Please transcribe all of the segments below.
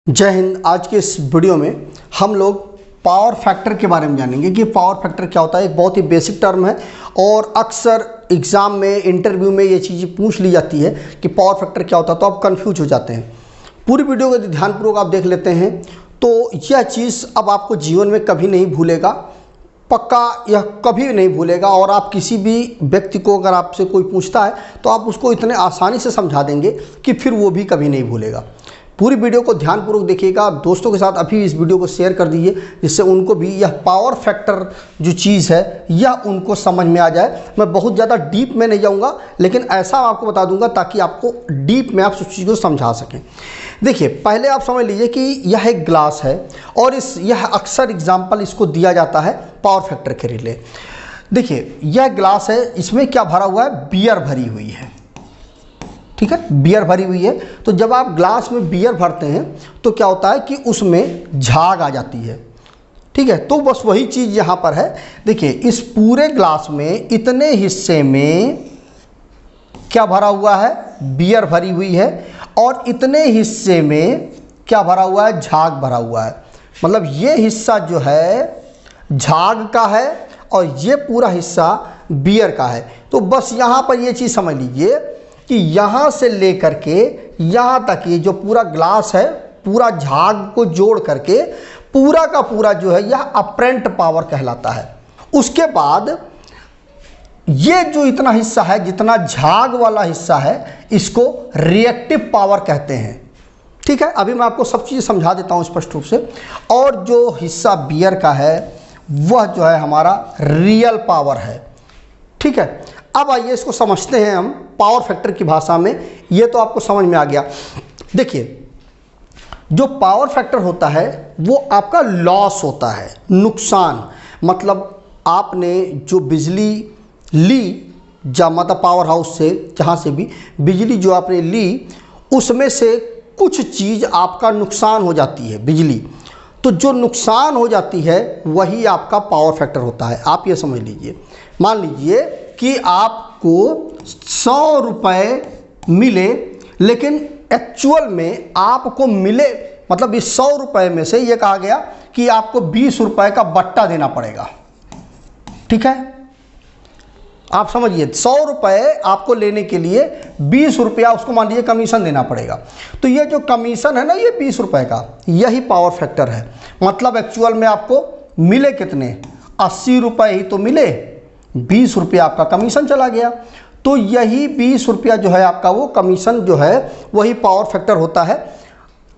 जय हिंद। आज के इस वीडियो में हम लोग पावर फैक्टर के बारे में जानेंगे कि पावर फैक्टर क्या होता है। एक बहुत ही बेसिक टर्म है और अक्सर एग्ज़ाम में, इंटरव्यू में ये चीज़ें पूछ ली जाती है कि पावर फैक्टर क्या होता है, तो आप कंफ्यूज हो जाते हैं। पूरी वीडियो को ध्यानपूर्वक आप देख लेते हैं तो यह चीज़ अब आपको जीवन में कभी नहीं भूलेगा, पक्का यह कभी नहीं भूलेगा। और आप किसी भी व्यक्ति को अगर आपसे कोई पूछता है तो आप उसको इतने आसानी से समझा देंगे कि फिर वो भी कभी नहीं भूलेगा। पूरी वीडियो को ध्यानपूर्वक देखिएगा, दोस्तों के साथ अभी इस वीडियो को शेयर कर दीजिए जिससे उनको भी यह पावर फैक्टर जो चीज़ है यह उनको समझ में आ जाए। मैं बहुत ज़्यादा डीप में नहीं जाऊंगा, लेकिन ऐसा आपको बता दूंगा ताकि आपको डीप में आप उस चीज़ को समझा सकें। देखिए, पहले आप समझ लीजिए कि यह एक ग्लास है और यह अक्सर एग्जाम्पल इसको दिया जाता है पावर फैक्टर के रिले। देखिए, यह ग्लास है, इसमें क्या भरा हुआ है? बियर भरी हुई है, ठीक है, बियर भरी हुई है। तो जब आप ग्लास में बियर भरते हैं तो क्या होता है कि उसमें झाग आ जाती है, ठीक है। तो बस वही चीज़ यहाँ पर है। देखिए, इस पूरे ग्लास में इतने हिस्से में क्या भरा हुआ है? बियर भरी हुई है और इतने हिस्से में क्या भरा हुआ है? झाग भरा हुआ है। मतलब ये हिस्सा जो है झाग का है और ये पूरा हिस्सा बियर का है। तो बस यहाँ पर ये चीज़ समझ लीजिए कि यहाँ से लेकर के यहाँ तक ये जो पूरा ग्लास है, पूरा झाग को जोड़ करके पूरा का पूरा जो है यह अपरेंट पावर कहलाता है। उसके बाद ये जो इतना हिस्सा है, जितना झाग वाला हिस्सा है, इसको रिएक्टिव पावर कहते हैं, ठीक है। अभी मैं आपको सब चीज़ समझा देता हूँ स्पष्ट रूप से। और जो हिस्सा बियर का है वह जो है हमारा रियल पावर है, ठीक है। अब आइए इसको समझते हैं हम पावर फैक्टर की भाषा में। ये तो आपको समझ में आ गया। देखिए, जो पावर फैक्टर होता है वो आपका लॉस होता है, नुकसान। मतलब आपने जो बिजली ली, मतलब पावर हाउस से, जहाँ से भी बिजली जो आपने ली उसमें से कुछ चीज़ आपका नुकसान हो जाती है, बिजली। तो जो नुकसान हो जाती है वही आपका पावर फैक्टर होता है। आप ये समझ लीजिए, मान लीजिए कि आपको 100 रुपये मिले, लेकिन एक्चुअल में आपको मिले, मतलब इस 100 रुपये में से ये कहा गया कि आपको 20 रुपये का बट्टा देना पड़ेगा, ठीक है। आप समझिए, 100 रुपये आपको लेने के लिए 20 रुपया उसको मान लीजिए कमीशन देना पड़ेगा। तो ये जो कमीशन है ना, ये 20 रुपये का, यही पावर फैक्टर है। मतलब एक्चुअल में आपको मिले कितने? 80 रुपये ही तो मिले, 20 रुपया आपका कमीशन चला गया। तो यही 20 रुपया जो है आपका, वो कमीशन जो है वही पावर फैक्टर होता है।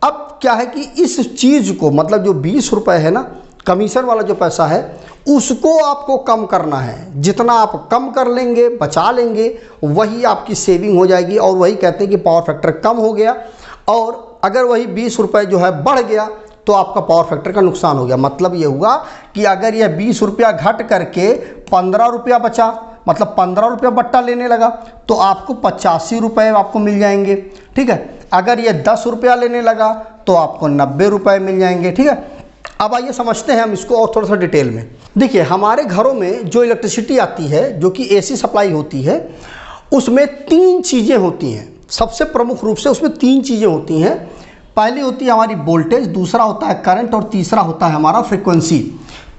अब क्या है कि इस चीज़ को, मतलब जो 20 रुपये है ना, कमीशन वाला जो पैसा है, उसको आपको कम करना है। जितना आप कम कर लेंगे, बचा लेंगे, वही आपकी सेविंग हो जाएगी। और वही कहते हैं कि पावर फैक्टर कम हो गया। और अगर वही 20 रुपये जो है बढ़ गया तो आपका पावर फैक्टर का नुकसान हो गया। मतलब ये हुआ कि अगर यह 20 रुपया घट करके 15 रुपया बचा, मतलब 15 रुपया बट्टा लेने लगा, तो आपको 85 रुपये आपको मिल जाएंगे, ठीक है। अगर ये 10 रुपया लेने लगा तो आपको 90 रुपये मिल जाएंगे, ठीक है। अब आइए समझते हैं हम इसको और थोड़ा सा डिटेल में। देखिए, हमारे घरों में जो इलेक्ट्रिसिटी आती है, जो कि एसी सप्लाई होती है, उसमें 3 चीज़ें होती हैं। सबसे प्रमुख रूप से उसमें 3 चीज़ें होती हैं। पहली होती है हमारी वोल्टेज, दूसरा होता है करंट और तीसरा होता है हमारा फ्रीक्वेंसी।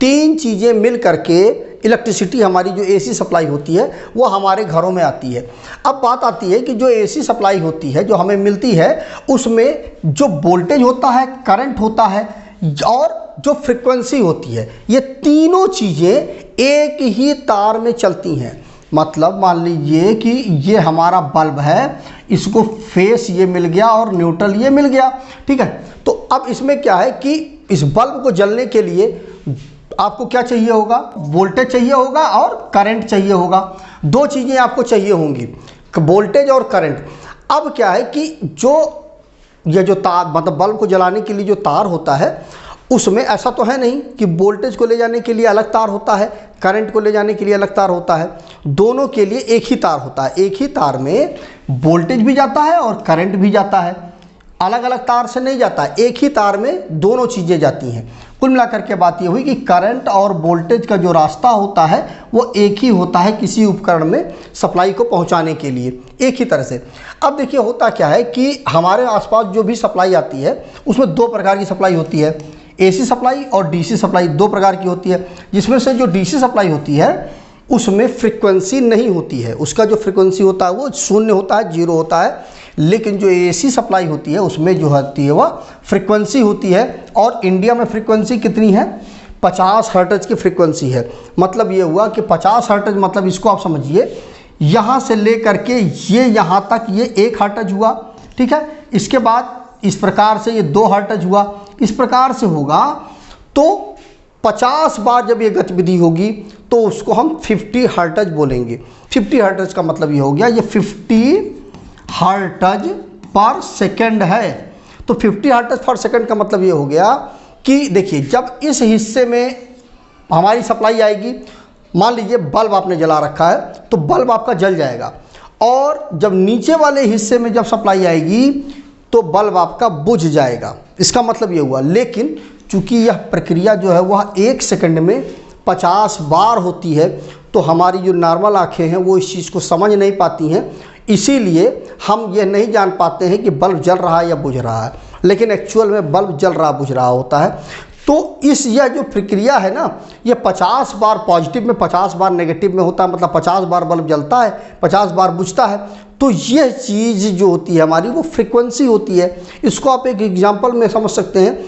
3 चीज़ें मिल करके इलेक्ट्रिसिटी, हमारी जो एसी सप्लाई होती है, वो हमारे घरों में आती है। अब बात आती है कि जो एसी सप्लाई होती है, जो हमें मिलती है, उसमें जो वोल्टेज होता है, करंट होता है और जो फ्रीक्वेंसी होती है, ये तीनों चीज़ें एक ही तार में चलती हैं। मतलब मान लीजिए कि ये हमारा बल्ब है, इसको फेस ये मिल गया और न्यूट्रल ये मिल गया, ठीक है। तो अब इसमें क्या है कि इस बल्ब को जलने के लिए आपको क्या चाहिए होगा? वोल्टेज चाहिए होगा और करंट चाहिए होगा। 2 चीज़ें आपको चाहिए होंगी, वोल्टेज और करंट। अब क्या है कि ये जो तार, मतलब बल्ब को जलाने के लिए जो तार होता है, उसमें ऐसा तो है नहीं कि वोल्टेज को ले जाने के लिए अलग तार होता है, करंट को ले जाने के लिए अलग तार होता है। दोनों के लिए एक ही तार होता है। एक ही तार में वोल्टेज भी जाता है और करंट भी जाता है। अलग अलग तार से नहीं जाता है, एक ही तार में दोनों चीज़ें जाती हैं। कुल मिलाकर के बात ये हुई कि करंट और वोल्टेज का जो रास्ता होता है वो एक ही होता है किसी उपकरण में सप्लाई को पहुंचाने के लिए, एक ही तरह से। अब देखिए होता क्या है कि हमारे आसपास जो भी सप्लाई आती है उसमें दो प्रकार की सप्लाई होती है, एसी सप्लाई और डीसी सप्लाई, दो प्रकार की होती है। जिसमें से जो डीसी सप्लाई होती है उसमें फ्रीक्वेंसी नहीं होती है, उसका जो फ्रीक्वेंसी होता है वो शून्य होता है, जीरो होता है। लेकिन जो एसी सप्लाई होती है उसमें जो होती है वह फ्रीक्वेंसी होती है। और इंडिया में फ्रीक्वेंसी कितनी है? 50 हर्ट्ज की फ्रीक्वेंसी है। मतलब ये हुआ कि 50 हर्ट्ज, मतलब इसको आप समझिए यहाँ से ले करके ये यहाँ तक ये 1 हर्ट्ज हुआ, ठीक है। इसके बाद इस प्रकार से ये 2 हर्ट्ज हुआ, इस प्रकार से होगा। तो 50 बार जब ये गतिविधि होगी तो उसको हम 50 हर्ट्ज बोलेंगे। 50 हर्ट्ज का मतलब ये हो गया, ये 50 हर्ट्ज पर सेकंड है। तो 50 हर्ट्ज पर सेकंड का मतलब ये हो गया कि देखिए जब इस हिस्से में हमारी सप्लाई आएगी, मान लीजिए बल्ब आपने जला रखा है तो बल्ब आपका जल जाएगा, और जब नीचे वाले हिस्से में जब सप्लाई आएगी तो बल्ब आपका बुझ जाएगा। इसका मतलब ये हुआ। लेकिन चूंकि यह प्रक्रिया जो है वह 1 सेकंड में 50 बार होती है, तो हमारी जो नॉर्मल आंखें हैं वो इस चीज़ को समझ नहीं पाती हैं, इसीलिए हम ये नहीं जान पाते हैं कि बल्ब जल रहा है या बुझ रहा है। लेकिन एक्चुअल में बल्ब जल रहा बुझ रहा होता है। तो यह जो प्रक्रिया है ना, ये 50 बार पॉजिटिव में 50 बार नेगेटिव में होता है, मतलब 50 बार बल्ब जलता है, 50 बार बुझता है। तो यह चीज़ जो होती है हमारी वो फ्रीक्वेंसी होती है। इसको आप एक एग्जांपल में समझ सकते हैं,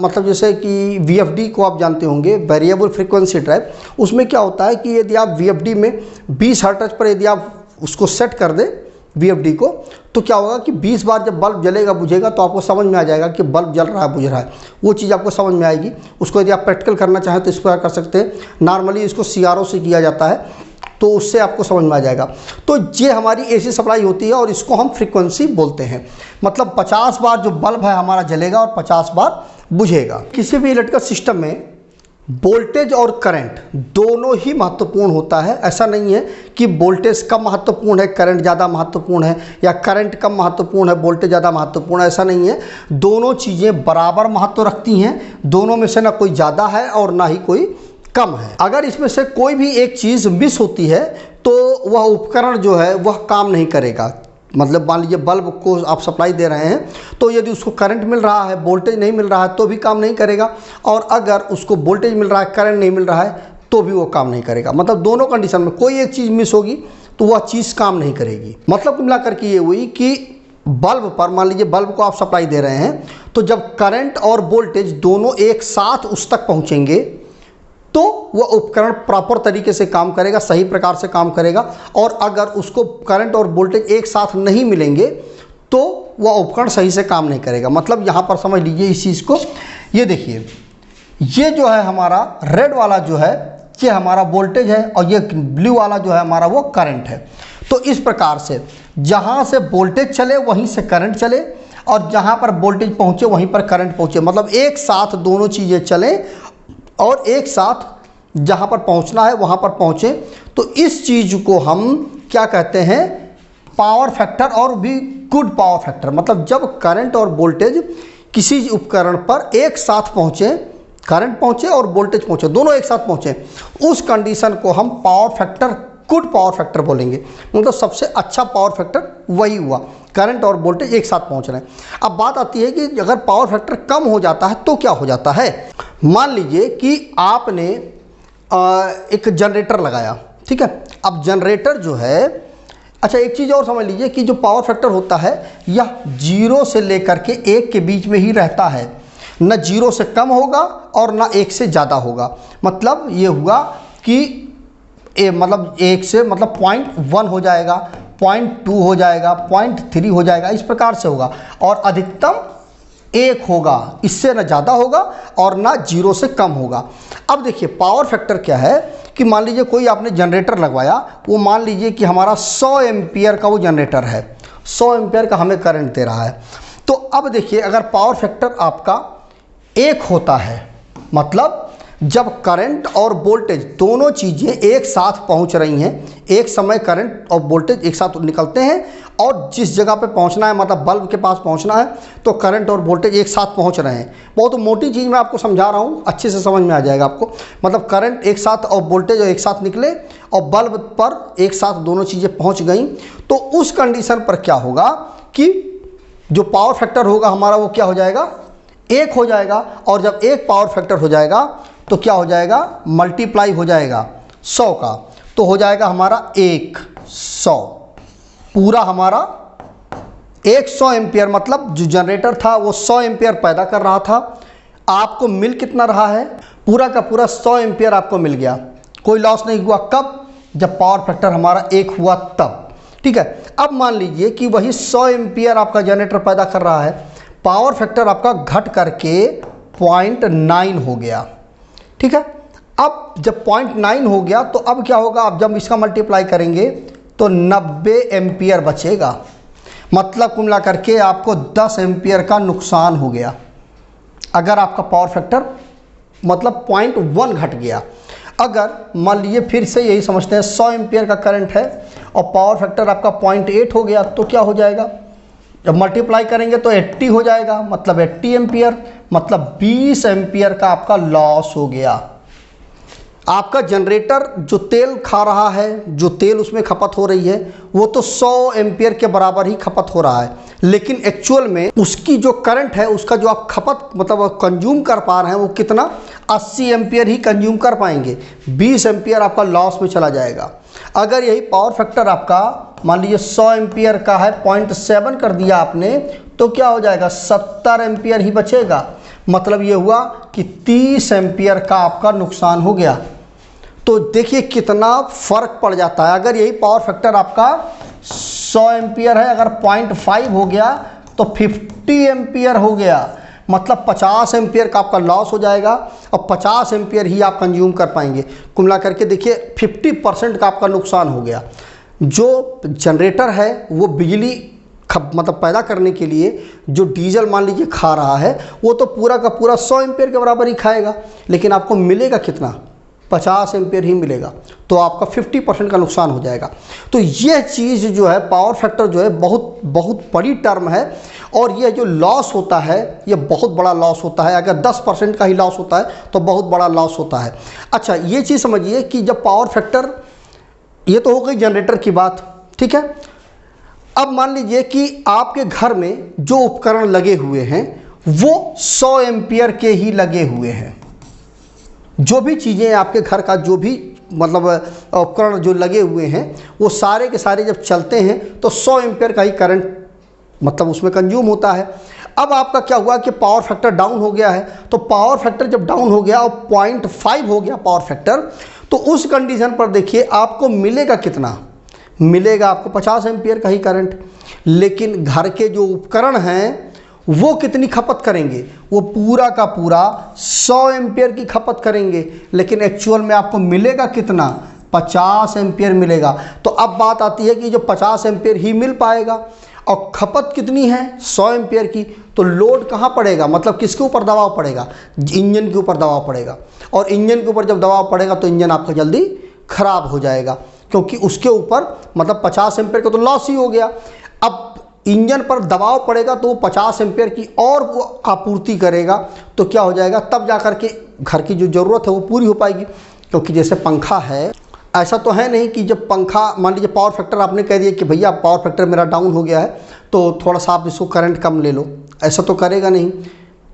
मतलब जैसे कि VFD को आप जानते होंगे, वेरिएबल फ्रीक्वेंसी ड्राइव। उसमें क्या होता है कि यदि आप VFD में 20 हर्ट्ज पर यदि आप उसको सेट कर दें VFD को, तो क्या होगा कि 20 बार जब बल्ब जलेगा बुझेगा तो आपको समझ में आ जाएगा कि बल्ब जल रहा है बुझ रहा है, वो चीज़ आपको समझ में आएगी। उसको यदि आप प्रैक्टिकल करना चाहें तो इस प्रकार कर सकते हैं। नॉर्मली इसको CRO से किया जाता है, तो उससे आपको समझ में आ जाएगा। तो ये हमारी AC सप्लाई होती है और इसको हम फ्रीक्वेंसी बोलते हैं। मतलब 50 बार जो बल्ब है हमारा जलेगा और 50 बार बुझेगा। किसी भी इलेक्ट्रिकल सिस्टम में वोल्टेज और करंट दोनों ही महत्वपूर्ण होता है। ऐसा नहीं है कि वोल्टेज कम महत्वपूर्ण है करंट ज़्यादा महत्वपूर्ण है, या करंट कम महत्वपूर्ण है वोल्टेज ज़्यादा महत्वपूर्ण है, ऐसा नहीं है। दोनों चीज़ें बराबर महत्व रखती हैं। दोनों में से ना कोई ज़्यादा है और ना ही कोई कम है। अगर इसमें से कोई भी एक चीज़ मिस होती है तो वह उपकरण जो है वह काम नहीं करेगा। मतलब मान लीजिए बल्ब को आप सप्लाई दे रहे हैं, तो यदि उसको करंट मिल रहा है वोल्टेज नहीं मिल रहा है तो भी काम नहीं करेगा, और अगर उसको वोल्टेज मिल रहा है करंट नहीं मिल रहा है तो भी वो काम नहीं करेगा। मतलब दोनों कंडीशन में कोई एक चीज़ मिस होगी तो वह चीज़ काम नहीं करेगी। मतलब मिला करके ये हुई कि बल्ब पर, मान लीजिए बल्ब को आप सप्लाई दे रहे हैं, तो जब करंट और वोल्टेज दोनों एक साथ उस तक पहुँचेंगे तो वह उपकरण प्रॉपर तरीके से काम करेगा, सही प्रकार से काम करेगा। और अगर उसको करंट और वोल्टेज एक साथ नहीं मिलेंगे तो वह उपकरण सही से काम नहीं करेगा। मतलब यहाँ पर समझ लीजिए इस चीज़ को। ये देखिए, ये जो है हमारा रेड वाला जो है ये हमारा वोल्टेज है, और ये ब्लू वाला जो है हमारा वो करंट है। तो इस प्रकार से जहाँ से वोल्टेज चले वहीं से करंट चले, और जहाँ पर वोल्टेज पहुँचे वहीं पर करंट पहुँचे। मतलब एक साथ दोनों चीज़ें चलें और एक साथ जहाँ पर पहुँचना है वहाँ पर पहुँचे। तो इस चीज़ को हम क्या कहते हैं? पावर फैक्टर, और भी गुड पावर फैक्टर। मतलब जब करंट और वोल्टेज किसी उपकरण पर एक साथ पहुँचे, करंट पहुँचे और वोल्टेज पहुँचे, दोनों एक साथ पहुँचे, उस कंडीशन को हम power factor, good power factor बोलेंगे। मतलब सबसे अच्छा पावर फैक्टर वही हुआ, करंट और वोल्टेज एक साथ पहुंच रहे हैं। अब बात आती है कि अगर पावर फैक्टर कम हो जाता है तो क्या हो जाता है। मान लीजिए कि आपने एक जनरेटर लगाया, ठीक है। अब जनरेटर जो है, अच्छा एक चीज़ और समझ लीजिए कि जो पावर फैक्टर होता है यह 0 से लेकर के 1 के बीच में ही रहता है, न 0 से कम होगा और न 1 से ज़्यादा होगा। मतलब ये हुआ कि मतलब 1 से मतलब 0.1 हो जाएगा, 0.2 हो जाएगा, 0.3 हो जाएगा, इस प्रकार से होगा। और अधिकतम 1 होगा, इससे ना ज़्यादा होगा और ना 0 से कम होगा। अब देखिए पावर फैक्टर क्या है कि मान लीजिए कोई आपने जनरेटर लगवाया, वो मान लीजिए कि हमारा 100 एम्पियर का वो जनरेटर है, 100 एम्पियर का हमें करंट दे रहा है। तो अब देखिए अगर पावर फैक्टर आपका 1 होता है, मतलब जब करंट और वोल्टेज दोनों चीज़ें एक साथ पहुंच रही हैं, एक समय करंट और वोल्टेज एक साथ निकलते हैं और जिस जगह पे पहुंचना है, मतलब बल्ब के पास पहुंचना है, तो करंट और वोल्टेज एक साथ पहुंच रहे हैं। बहुत मोटी चीज़ मैं आपको समझा रहा हूं, अच्छे से समझ में आ जाएगा आपको। मतलब करंट एक साथ और वोल्टेज एक साथ निकले और बल्ब पर एक साथ दोनों चीज़ें पहुंच गई, तो उस कंडीशन पर क्या होगा कि जो पावर फैक्टर होगा हमारा वो क्या हो जाएगा, 1 हो जाएगा। और जब 1 पावर फैक्टर हो जाएगा तो क्या हो जाएगा, मल्टीप्लाई हो जाएगा 100 का, तो हो जाएगा हमारा 100। पूरा हमारा 100 एम्पियर, मतलब जो जनरेटर था वो 100 एम्पियर पैदा कर रहा था। आपको मिल कितना रहा है, पूरा का पूरा 100 एम्पियर आपको मिल गया, कोई लॉस नहीं हुआ। कब, जब पावर फैक्टर हमारा 1 हुआ तब। ठीक है, अब मान लीजिए कि वही 100 एम्पियर आपका जनरेटर पैदा कर रहा है, पावर फैक्टर आपका घट करके 0.9 हो गया। ठीक है, अब जब 0.9 हो गया तो अब क्या होगा, अब जब इसका मल्टीप्लाई करेंगे तो 90 एम्पियर बचेगा। मतलब कुल मिला करके आपको 10 एम्पियर का नुकसान हो गया अगर आपका पावर फैक्टर मतलब 0.1 घट गया। अगर मान लीजिए फिर से यही समझते हैं 100 एम्पियर का करंट है और पावर फैक्टर आपका 0.8 हो गया, तो क्या हो जाएगा, जब मल्टीप्लाई करेंगे तो 80 हो जाएगा, मतलब 80 एम्पियर, मतलब 20 एम्पियर का आपका लॉस हो गया। आपका जनरेटर जो तेल खा रहा है, जो तेल उसमें खपत हो रही है, वो तो 100 एम्पियर के बराबर ही खपत हो रहा है, लेकिन एक्चुअल में उसकी जो करंट है, उसका जो आप खपत मतलब कंज्यूम कर पा रहे हैं वो कितना, 80 एम्पियर ही कंज्यूम कर पाएंगे। 20 एम्पियर आपका लॉस में चला जाएगा। अगर यही पावर फैक्टर आपका मान लीजिए 100 एम्पियर का है, 0.7 कर दिया आपने, तो क्या हो जाएगा, 70 एम्पियर ही बचेगा। मतलब ये हुआ कि 30 एम्पियर का आपका नुकसान हो गया। तो देखिए कितना फर्क पड़ जाता है। अगर यही पावर फैक्टर आपका 100 एम्पियर है, अगर 0.5 हो गया तो 50 एम्पियर हो गया, मतलब 50 एम्पियर का आपका लॉस हो जाएगा और 50 एम्पियर ही आप कंज्यूम कर पाएंगे। कुल मिला करके देखिए 50% का आपका नुकसान हो गया। जो जनरेटर है वो बिजली मतलब पैदा करने के लिए जो डीजल मान लीजिए खा रहा है, वो तो पूरा का पूरा 100 एम्पियर के बराबर ही खाएगा, लेकिन आपको मिलेगा कितना, 50 एम्पियर ही मिलेगा, तो आपका 50% का नुकसान हो जाएगा। तो यह चीज़ जो है, पावर फैक्टर जो है, बहुत बहुत बड़ी टर्म है। और यह जो लॉस होता है ये बहुत बड़ा लॉस होता है। अगर 10% का ही लॉस होता है तो बहुत बड़ा लॉस होता है। अच्छा, ये चीज़ समझिए कि जब पावर फैक्टर, ये तो हो गई जनरेटर की बात, ठीक है। अब मान लीजिए कि आपके घर में जो उपकरण लगे हुए हैं वो 100 एम्पियर के ही लगे हुए हैं। जो भी चीज़ें आपके घर का, जो भी मतलब उपकरण जो लगे हुए हैं, वो सारे के सारे जब चलते हैं तो 100 एम्पियर का ही करंट मतलब उसमें कंज्यूम होता है। अब आपका क्या हुआ कि पावर फैक्टर डाउन हो गया है, तो पावर फैक्टर जब डाउन हो गया और 0.5 हो गया पावर फैक्टर, तो उस कंडीशन पर देखिए आपको मिलेगा कितना, मिलेगा आपको 50 एम्पियर का ही करंट। लेकिन घर के जो उपकरण हैं वो कितनी खपत करेंगे, वो पूरा का पूरा 100 एम्पियर की खपत करेंगे, लेकिन एक्चुअल में आपको मिलेगा कितना, 50 एम्पियर मिलेगा। तो अब बात आती है कि जो 50 एम्पियर ही मिल पाएगा और खपत कितनी है, 100 एम्पियर की, तो लोड कहाँ पड़ेगा, मतलब किसके ऊपर दबाव पड़ेगा, इंजन के ऊपर दबाव पड़ेगा। और इंजन के ऊपर जब दबाव पड़ेगा तो इंजन आपका जल्दी खराब हो जाएगा, क्योंकि उसके ऊपर मतलब 50 एम्पियर का तो लॉस ही हो गया। अब इंजन पर दबाव पड़ेगा तो वो 50 एम्पियर की और वो आपूर्ति करेगा, तो क्या हो जाएगा, तब जा कर के घर की जो ज़रूरत है वो पूरी हो पाएगी। क्योंकि जैसे पंखा है, ऐसा तो है नहीं कि जब पंखा मान लीजिए पावर फैक्टर आपने कह दिया कि भैया पावर फैक्टर मेरा डाउन हो गया है तो थोड़ा सा आप इसको करंट कम ले लो, ऐसा तो करेगा नहीं।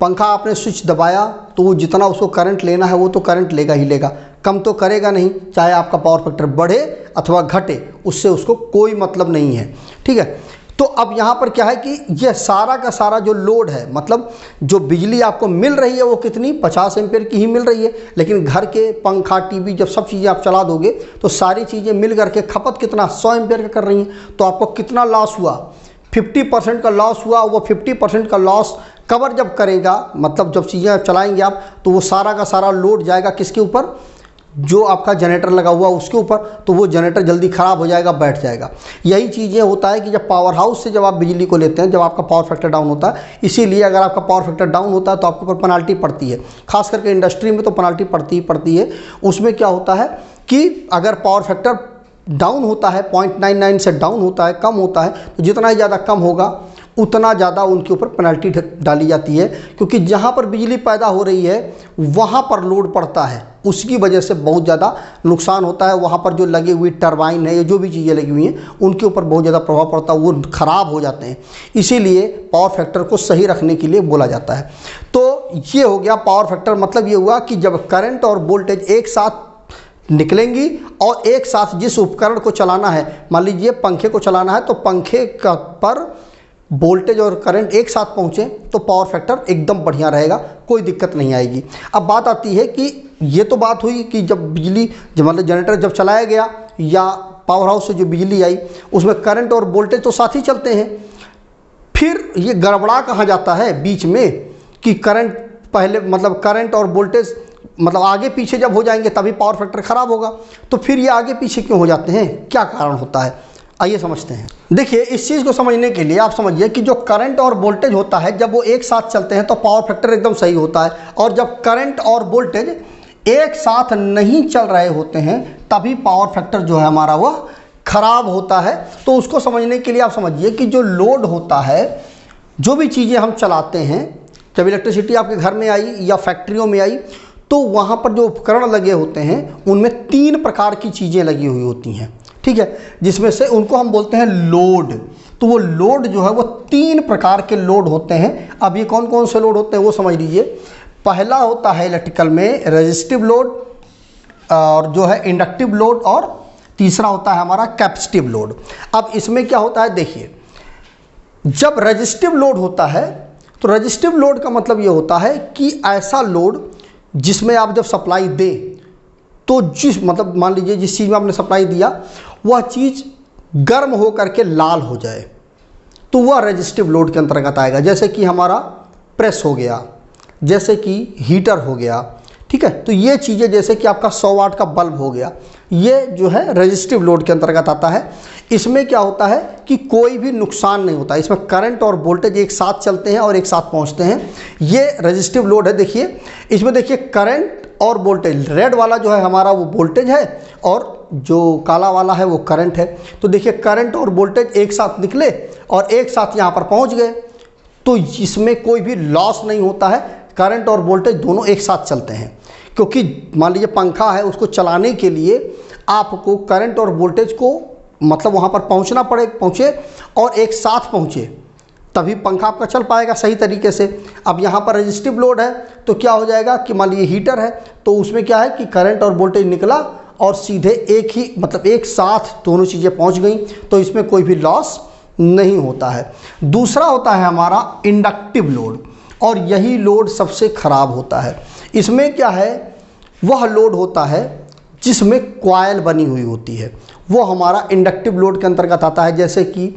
पंखा आपने स्विच दबाया तो वो जितना उसको करंट लेना है वो तो करंट लेगा ही लेगा, कम तो करेगा नहीं, चाहे आपका पावर फैक्टर बढ़े अथवा घटे, उससे उसको कोई मतलब नहीं है। ठीक है, तो अब यहाँ पर क्या है कि यह सारा का सारा जो लोड है, मतलब जो बिजली आपको मिल रही है वो कितनी, 50 एम्पियर की ही मिल रही है। लेकिन घर के पंखा, टीवी, जब सब चीज़ें आप चला दोगे तो सारी चीज़ें मिल करके खपत कितना, 100 एम्पियर का कर रही हैं। तो आपको कितना लॉस हुआ, 50% का लॉस हुआ। वो 50% का लॉस कवर जब करेगा, मतलब जब चीज़ें आप चलाएंगे आप, तो वो सारा का सारा लोड जाएगा किसके ऊपर, जो आपका जनरेटर लगा हुआ उसके ऊपर, तो वो जनरेटर जल्दी ख़राब हो जाएगा, बैठ जाएगा। यही चीज़ें होता है कि जब पावर हाउस से जब आप बिजली को लेते हैं, जब आपका पावर फैक्टर डाउन होता है, इसीलिए अगर आपका पावर फैक्टर डाउन होता है तो आपके ऊपर पेनाल्टी पड़ती है। खास करके इंडस्ट्री में तो पेनाल्टी पड़ती ही पड़ती है। उसमें क्या होता है कि अगर पावर फैक्टर डाउन होता है, 0.99 से डाउन होता है, कम होता है, तो जितना ही ज़्यादा कम होगा उतना ज़्यादा उनके ऊपर पेनल्टी डाली जाती है, क्योंकि जहाँ पर बिजली पैदा हो रही है वहाँ पर लोड पड़ता है, उसकी वजह से बहुत ज़्यादा नुकसान होता है। वहाँ पर जो लगी हुई टरबाइन है या जो भी चीज़ें लगी हुई हैं उनके ऊपर बहुत ज़्यादा प्रभाव पड़ता है, वो ख़राब हो जाते हैं। इसीलिए पावर फैक्टर को सही रखने के लिए बोला जाता है। तो ये हो गया पावर फैक्टर, मतलब ये हुआ कि जब करंट और वोल्टेज एक साथ निकलेंगी और एक साथ जिस उपकरण को चलाना है, मान लीजिए पंखे को चलाना है, तो पंखे का पर वोल्टेज और करंट एक साथ पहुँचे तो पावर फैक्टर एकदम बढ़िया रहेगा, कोई दिक्कत नहीं आएगी। अब बात आती है कि ये तो बात हुई कि जब बिजली, जब मतलब जनरेटर जब चलाया गया या पावर हाउस से जो बिजली आई उसमें करंट और वोल्टेज तो साथ ही चलते हैं, फिर ये गड़बड़ा कहाँ जाता है बीच में कि करंट पहले, मतलब करंट और वोल्टेज मतलब आगे पीछे जब हो जाएंगे तभी पावर फैक्टर ख़राब होगा। तो फिर ये आगे पीछे क्यों हो जाते हैं, क्या कारण होता है, आइए समझते हैं। देखिए, इस चीज़ को समझने के लिए आप समझिए कि जो करंट और वोल्टेज होता है जब वो एक साथ चलते हैं तो पावर फैक्टर एकदम सही होता है, और जब करंट और वोल्टेज एक साथ नहीं चल रहे होते हैं तभी पावर फैक्टर जो है हमारा वह खराब होता है। तो उसको समझने के लिए आप समझिए कि जो लोड होता है, जो भी चीज़ें हम चलाते हैं, जब इलेक्ट्रिसिटी आपके घर में आई या फैक्ट्रियों में आई तो वहाँ पर जो उपकरण लगे होते हैं उनमें 3 प्रकार की चीज़ें लगी हुई होती हैं, ठीक है, जिसमें से उनको हम बोलते हैं लोड। तो वो लोड जो है वो 3 प्रकार के लोड होते हैं। अब ये कौन कौन से लोड होते हैं वो समझ लीजिए। पहला होता है इलेक्ट्रिकल में रेजिस्टिव लोड, और जो है इंडक्टिव लोड, और तीसरा होता है हमारा कैपेसिटिव लोड। अब इसमें क्या होता है, देखिए, जब रेजिस्टिव लोड होता है तो रेजिस्टिव लोड का मतलब ये होता है कि ऐसा लोड जिसमें आप जब सप्लाई दें तो जिस, मतलब मान लीजिए जिस चीज़ में आपने सप्लाई दिया वह चीज़ गर्म हो करके लाल हो जाए तो वह रेजिस्टिव लोड के अंतर्गत आएगा। जैसे कि हमारा प्रेस हो गया, जैसे कि हीटर हो गया, ठीक है, तो ये चीज़ें, जैसे कि आपका 100 वाट का बल्ब हो गया, ये जो है रेजिस्टिव लोड के अंतर्गत आता है। इसमें क्या होता है कि कोई भी नुकसान नहीं होता, इसमें करंट और वोल्टेज एक साथ चलते हैं और एक साथ पहुंचते हैं, ये रेजिस्टिव लोड है। देखिए इसमें, देखिए करंट और वोल्टेज, रेड वाला जो है हमारा वो वोल्टेज है और जो काला वाला है वो करंट है। तो देखिए करंट और वोल्टेज एक साथ निकले और एक साथ यहाँ पर पहुँच गए, तो इसमें कोई भी लॉस नहीं होता है, करंट और वोल्टेज दोनों एक साथ चलते हैं। क्योंकि मान लीजिए पंखा है, उसको चलाने के लिए आपको करंट और वोल्टेज को मतलब वहाँ पर पहुँचे और एक साथ पहुँचे तभी पंखा आपका चल पाएगा सही तरीके से। अब यहाँ पर रेजिस्टिव लोड है तो क्या हो जाएगा कि मान लीजिए हीटर है तो उसमें क्या है कि करंट और वोल्टेज निकला और सीधे एक ही, मतलब एक साथ दोनों चीज़ें पहुँच गई, तो इसमें कोई भी लॉस नहीं होता है। दूसरा होता है हमारा इंडक्टिव लोड, और यही लोड सबसे ख़राब होता है। इसमें क्या है, वह लोड होता है जिसमें कॉइल बनी हुई होती है, वो हमारा इंडक्टिव लोड के अंतर्गत आता है। जैसे कि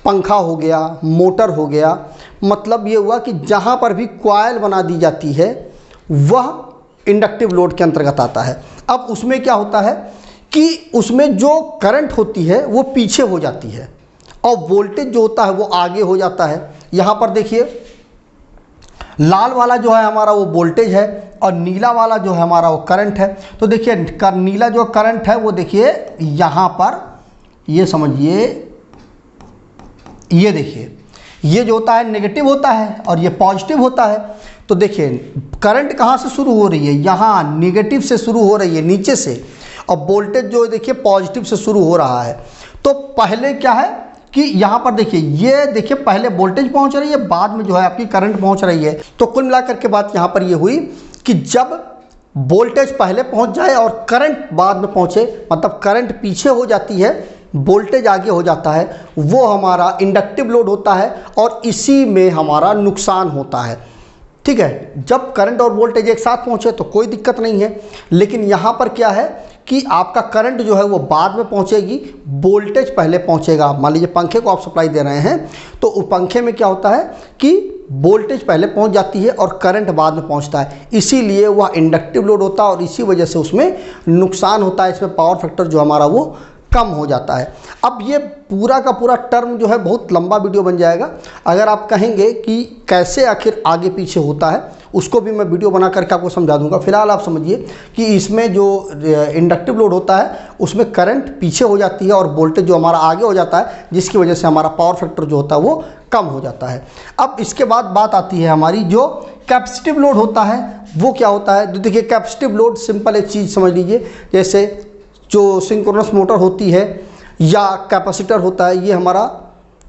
पंखा हो गया, मोटर हो गया, मतलब ये हुआ कि जहाँ पर भी कॉइल बना दी जाती है वह इंडक्टिव लोड के अंतर्गत आता है। अब उसमें क्या होता है कि उसमें जो करंट होती है वो पीछे हो जाती है और वोल्टेज जो होता है वो आगे हो जाता है। यहाँ पर देखिए लाल वाला जो है हमारा वो वोल्टेज है और नीला वाला जो है हमारा वो करंट है। तो देखिए नीला जो करंट है वो देखिए यहाँ पर, ये समझिए, ये देखिए, ये जो होता है नेगेटिव होता है और ये पॉजिटिव होता है। तो देखिए करंट कहाँ से शुरू हो रही है, यहाँ नेगेटिव से शुरू हो रही है नीचे से, और वोल्टेज जो देखिए पॉजिटिव से शुरू हो रहा है। तो पहले क्या है कि यहाँ पर देखिए, ये देखिए पहले वोल्टेज पहुँच रही है, बाद में जो है आपकी करंट पहुँच रही है। तो कुल मिलाकर के बात यहाँ पर ये हुई कि जब वोल्टेज पहले पहुँच जाए और करंट बाद में पहुँचे, मतलब करंट पीछे हो जाती है, वोल्टेज आगे हो जाता है, वो हमारा इंडक्टिव लोड होता है और इसी में हमारा नुकसान होता है। ठीक है, जब करंट और वोल्टेज एक साथ पहुँचे तो कोई दिक्कत नहीं है, लेकिन यहाँ पर क्या है कि आपका करंट जो है वो बाद में पहुँचेगी, वोल्टेज पहले पहुँचेगा। मान लीजिए पंखे को आप सप्लाई दे रहे हैं तो पंखे में क्या होता है कि वोल्टेज पहले पहुँच जाती है और करंट बाद में पहुँचता है, इसीलिए वह इंडक्टिव लोड होता है और इसी वजह से उसमें नुकसान होता है, इसमें पावर फैक्टर जो हमारा वो कम हो जाता है। अब ये पूरा का पूरा टर्म जो है बहुत लंबा वीडियो बन जाएगा। अगर आप कहेंगे कि कैसे आखिर आगे पीछे होता है, उसको भी मैं वीडियो बना करके आपको समझा दूंगा। फिलहाल आप समझिए कि इसमें जो इंडक्टिव लोड होता है उसमें करंट पीछे हो जाती है और वोल्टेज जो हमारा आगे हो जाता है, जिसकी वजह से हमारा पावर फैक्टर जो होता है वो कम हो जाता है। अब इसके बाद बात आती है हमारी जो कैपेसिटिव लोड होता है वो क्या होता है। तो देखिए कैपेसिटिव लोड सिंपल एक चीज़ समझ लीजिए, जैसे जो सिंक्रोनस मोटर होती है या कैपेसिटर होता है, ये हमारा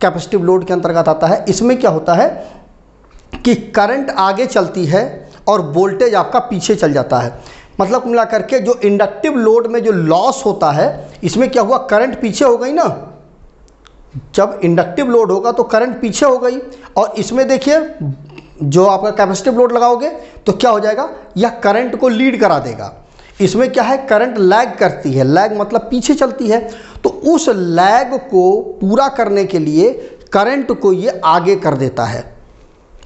कैपेसिटिव लोड के अंतर्गत आता है। इसमें क्या होता है कि करंट आगे चलती है और वोल्टेज आपका पीछे चल जाता है। मतलब मिला करके जो इंडक्टिव लोड में जो लॉस होता है, इसमें क्या हुआ, करंट पीछे हो गई ना। जब इंडक्टिव लोड होगा तो करंट पीछे हो गई, और इसमें देखिए जो आपका कैपेसिटिव लोड लगाओगे तो क्या हो जाएगा, यह करंट को लीड करा देगा। इसमें क्या है, करंट लैग करती है, लैग मतलब पीछे चलती है। तो उस लैग को पूरा करने के लिए करंट को ये आगे कर देता है।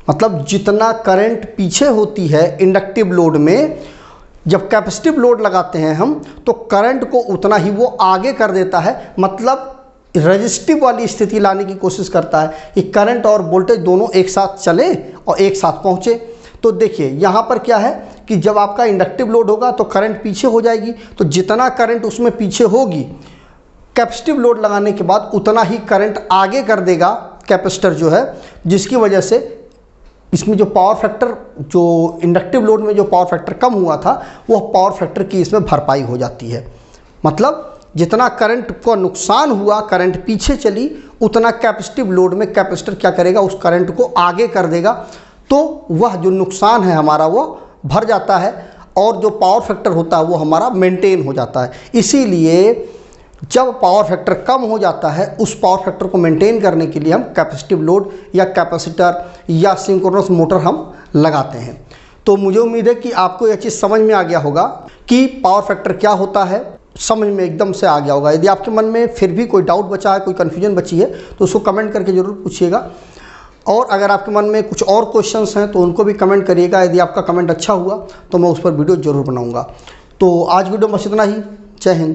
मतलब जितना करंट पीछे होती है इंडक्टिव लोड में, जब कैपेसिटिव लोड लगाते हैं हम तो करंट को उतना ही वो आगे कर देता है। मतलब रेजिस्टिव वाली स्थिति लाने की कोशिश करता है कि करंट और वोल्टेज दोनों एक साथ चले और एक साथ पहुँचे। तो देखिए यहाँ पर क्या है कि जब आपका इंडक्टिव लोड होगा तो करंट पीछे हो जाएगी, तो जितना करंट उसमें पीछे होगी कैपेसिटिव लोड लगाने के बाद उतना ही करंट आगे कर देगा कैपेसिटर जो है, जिसकी वजह से इसमें जो पावर फैक्टर, जो इंडक्टिव लोड में जो पावर फैक्टर कम हुआ था, वह पावर फैक्टर की इसमें भरपाई हो जाती है। मतलब जितना करंट को नुकसान हुआ, करंट पीछे चली, उतना कैपेसिटिव लोड में कैपेसिटर क्या करेगा, उस करंट को आगे कर देगा। तो वह जो नुकसान है हमारा वो भर जाता है और जो पावर फैक्टर होता है वो हमारा मेंटेन हो जाता है। इसीलिए जब पावर फैक्टर कम हो जाता है, उस पावर फैक्टर को मेंटेन करने के लिए हम कैपेसिटिव लोड या कैपेसिटर या सिंक्रोनस मोटर हम लगाते हैं। तो मुझे उम्मीद है कि आपको यह चीज़ समझ में आ गया होगा कि पावर फैक्टर क्या होता है, समझ में एकदम से आ गया होगा। यदि आपके मन में फिर भी कोई डाउट बचा है, कोई कन्फ्यूजन बची है, तो उसको कमेंट करके ज़रूर पूछिएगा। और अगर आपके मन में कुछ और क्वेश्चंस हैं तो उनको भी कमेंट करिएगा। यदि आपका कमेंट अच्छा हुआ तो मैं उस पर वीडियो ज़रूर बनाऊँगा। तो आज वीडियो में बस इतना ही। जय हिंद।